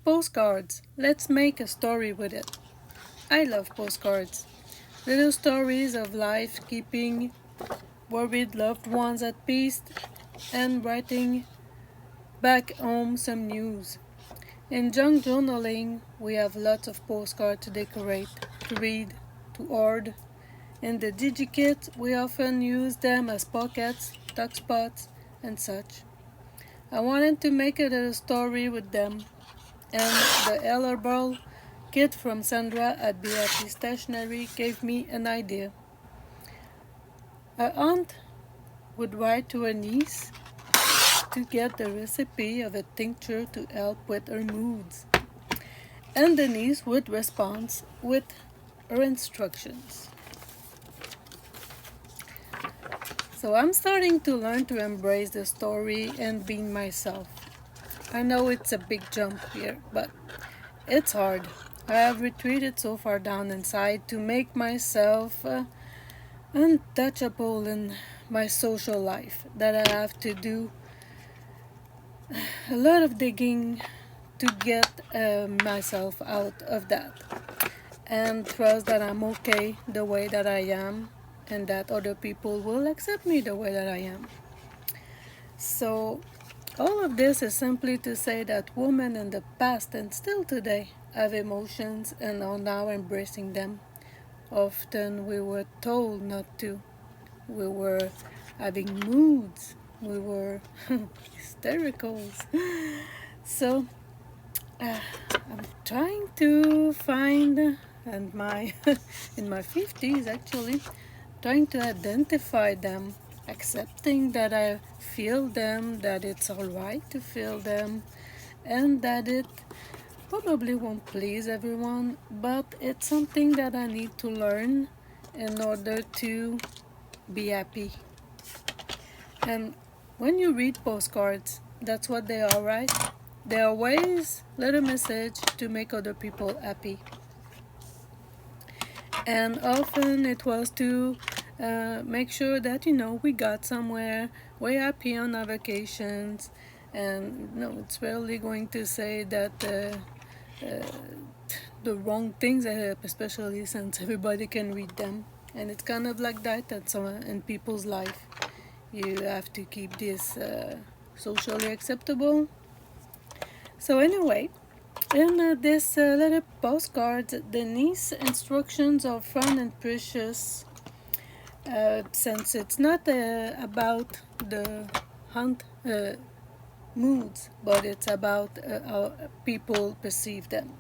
Postcards. Let's make a story with it. I love postcards. Little stories of life, keeping worried loved ones at peace, and writing back home some news. In junk journaling, we have lots of postcards to decorate, to read, to hoard. In the DigiKit, we often use them as pockets, tuck spots, and such. I wanted to make a little story with them, and the herbal kit from Sandra at Be Happy Stationery gave me an idea. Her aunt would write to her niece to get the recipe of a tincture to help with her moods, and the niece would respond with her instructions. So I'm starting to learn to embrace the story and being myself. I know it's a big jump here, but it's hard. I have retreated so far down inside to make myself untouchable in my social life that I have to do a lot of digging to get myself out of that, and trust that I'm okay the way that I am, and that other people will accept me the way that I am. So all of this is simply to say that women in the past and still today have emotions and are now embracing them. Often we were told not to. We were having moods. We were hystericals. So I'm trying to find, and my in my 50s actually, trying to identify them, accepting that I feel them, that it's alright to feel them, and that it probably won't please everyone, but it's something that I need to learn in order to be happy. And when you read postcards, that's what they are, right? They are ways, little message to make other people happy. And often it was to make sure that, we got somewhere, we're happy on our vacations. And no, it's rarely going to say that the wrong things, especially since everybody can read them. And it's kind of like that in people's life. You have to keep this socially acceptable. So anyway, in this little postcard, the niece instructions are fun and precious, since it's not about the hunt moods, but it's about how people perceive them.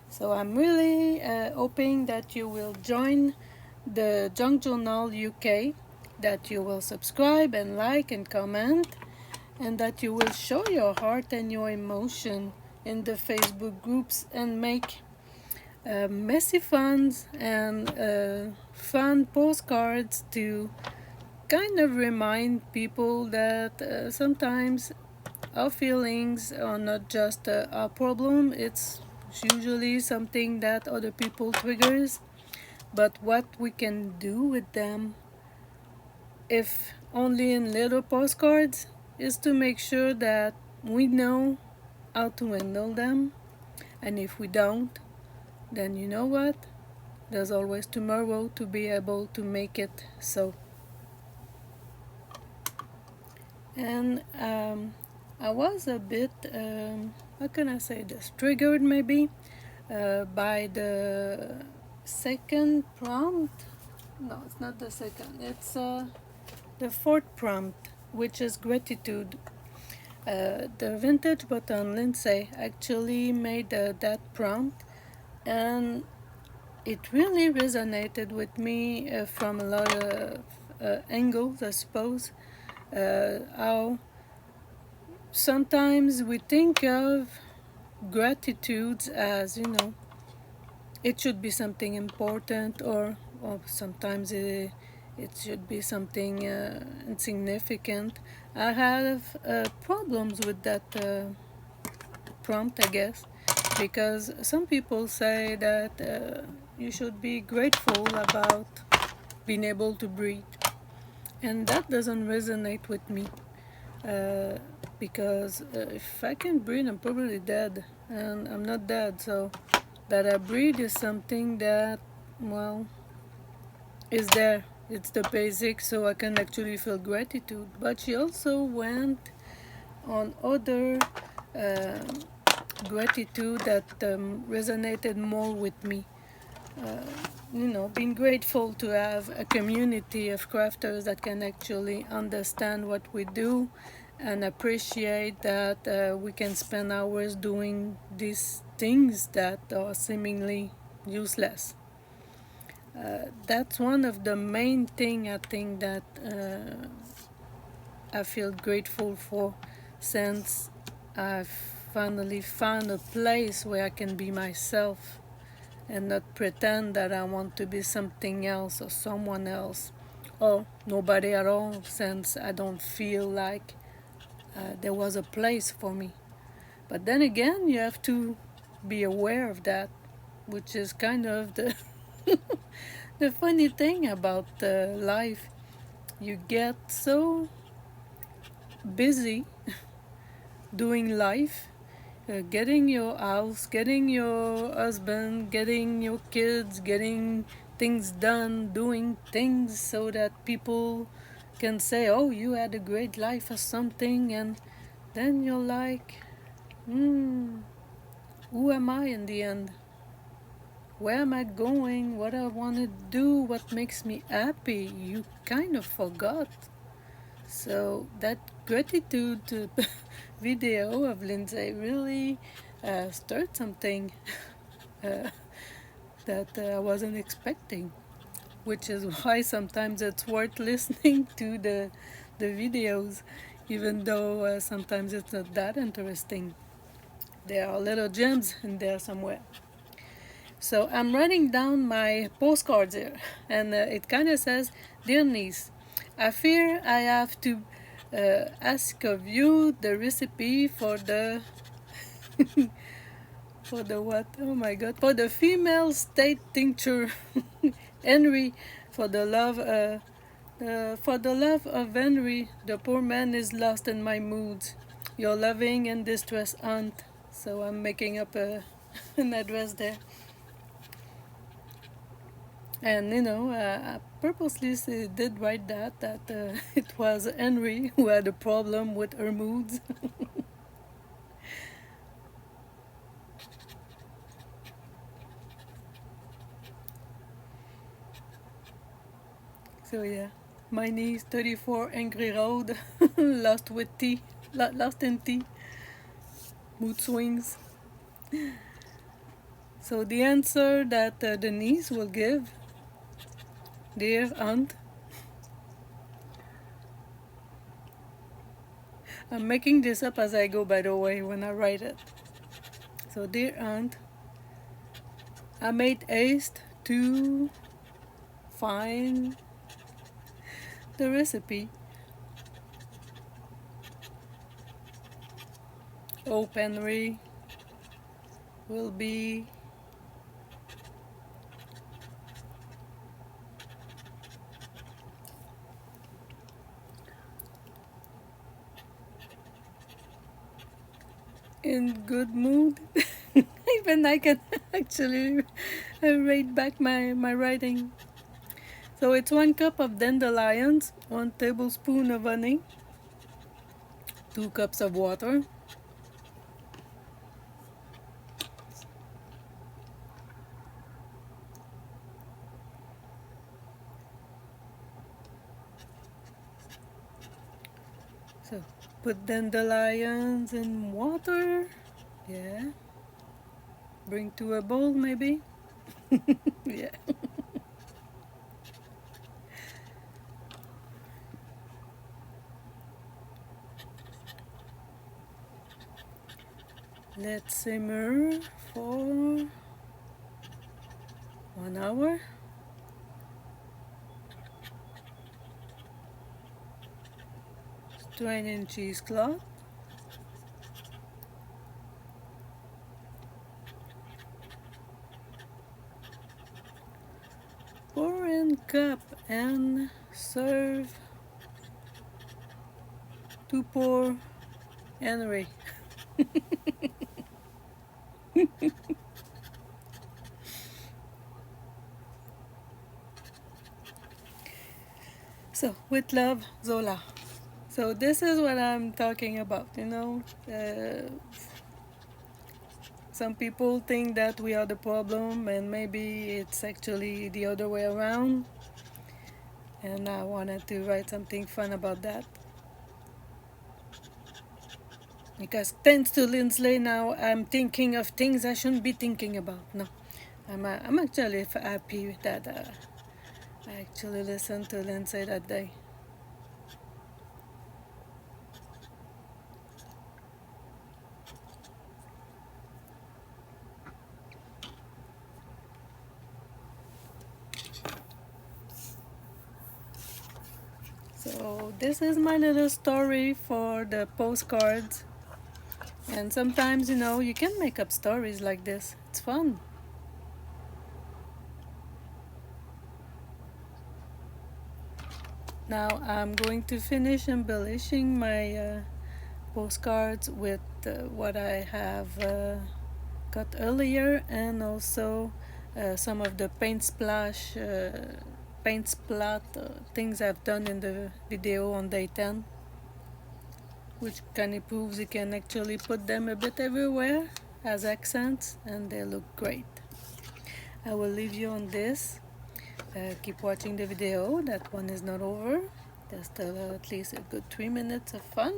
So I'm really hoping that you will join the Junk Journal UK, that you will subscribe and like and comment, and that you will show your heart and your emotion in the Facebook groups and make messy funs and fun postcards to kind of remind people that sometimes our feelings are not just our problem. It's usually something that other people triggers, but what we can do with them, if only in little postcards, is to make sure that we know how to handle them. And if we don't, then you know what? There's always tomorrow to be able to make it so. And I was a bit, how can I say this, triggered maybe by the second prompt. No, it's not the second, it's the fourth prompt, which is gratitude. The vintage button Lindsey actually made that prompt, and it really resonated with me from a lot of angles, I suppose. How sometimes we think of gratitude as, it should be something important, or sometimes it should be something insignificant. I have problems with that prompt, I guess, because some people say that you should be grateful about being able to breathe, and that doesn't resonate with me. uh, because if I can breathe, I'm probably dead, and I'm not dead. So that I breathe is something that, well, is there. It's the basic, so I can actually feel gratitude. But she also went on other um gratitude that resonated more with me. Uh, being grateful to have a community of crafters that can actually understand what we do and appreciate that we can spend hours doing these things that are seemingly useless. That's one of the main thing I think that I feel grateful for, since I've finally found a place where I can be myself and not pretend that I want to be something else or someone else or nobody at all, since I don't feel like there was a place for me. But then again, you have to be aware of that, which is kind of the the funny thing about life. You get so busy doing life, getting your house, getting your husband, getting your kids, getting things done, doing things so that people can say, oh, you had a great life or something, and then you're like, who am I in the end? Where am I going? What I want to do? What makes me happy? You kind of forgot. So that gratitude video of Lindsey really stirred something uh, that I wasn't expecting, which is why sometimes it's worth listening to the videos, even though sometimes it's not that interesting. There are little gems in there somewhere. So I'm writing down my postcards here, and it kind of says, "Dear niece, I fear I have to ask of you the recipe for the for the what? Oh my God! For the female state tincture, Henry. For the love of Henry, the poor man is lost in my moods. Your loving and distressed aunt." So I'm making up an address there. And I purposely did write that it was Henry who had a problem with her moods. So yeah, my niece, 34 Angry Road, lost with tea, lost in tea, mood swings. So the answer that the niece will give, dear aunt, I'm making this up as I go, by the way, when I write it. So dear aunt, I made haste to find the recipe. Hope Henry will be in good mood. Even I can actually read back my writing. So it's 1 cup of dandelions, 1 tablespoon of honey, 2 cups of water, so put dandelions in water. Yeah. Bring to a bowl maybe. Yeah. Let's simmer for 1 hour. Strain in cheesecloth. Pour in cup and serve to poor Henry. So, with love, Zola. So this is what I'm talking about, you know. Some people think that we are the problem, and maybe it's actually the other way around. And I wanted to write something fun about that. Because thanks to Lindsey, now I'm thinking of things I shouldn't be thinking about. No, I'm actually happy with that. I actually listened to Lindsey that day. So this is my little story for the postcards. And sometimes, you know, you can make up stories like this. It's fun. Now I'm going to finish embellishing my postcards with what I have got earlier, and also some of the paint splash, paint splat things I've done in the video on day 10, which kind of proves you can actually put them a bit everywhere as accents and they look great. I will leave you on this. Keep watching the video. That one is not over. There's still at least a good 3 minutes of fun.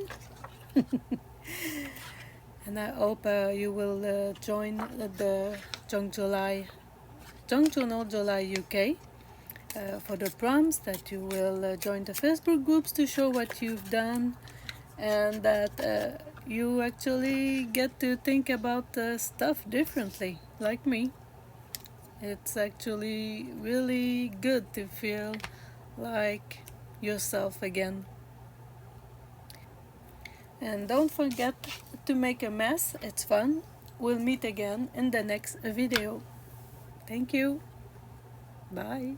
And I hope you will join the Junk July UK for the prompts, that you will join the Facebook groups to show what you've done, and that you actually get to think about stuff differently, like me. It's actually really good to feel like yourself again. And don't forget to make a mess, it's fun. We'll meet again in the next video. Thank you. Bye.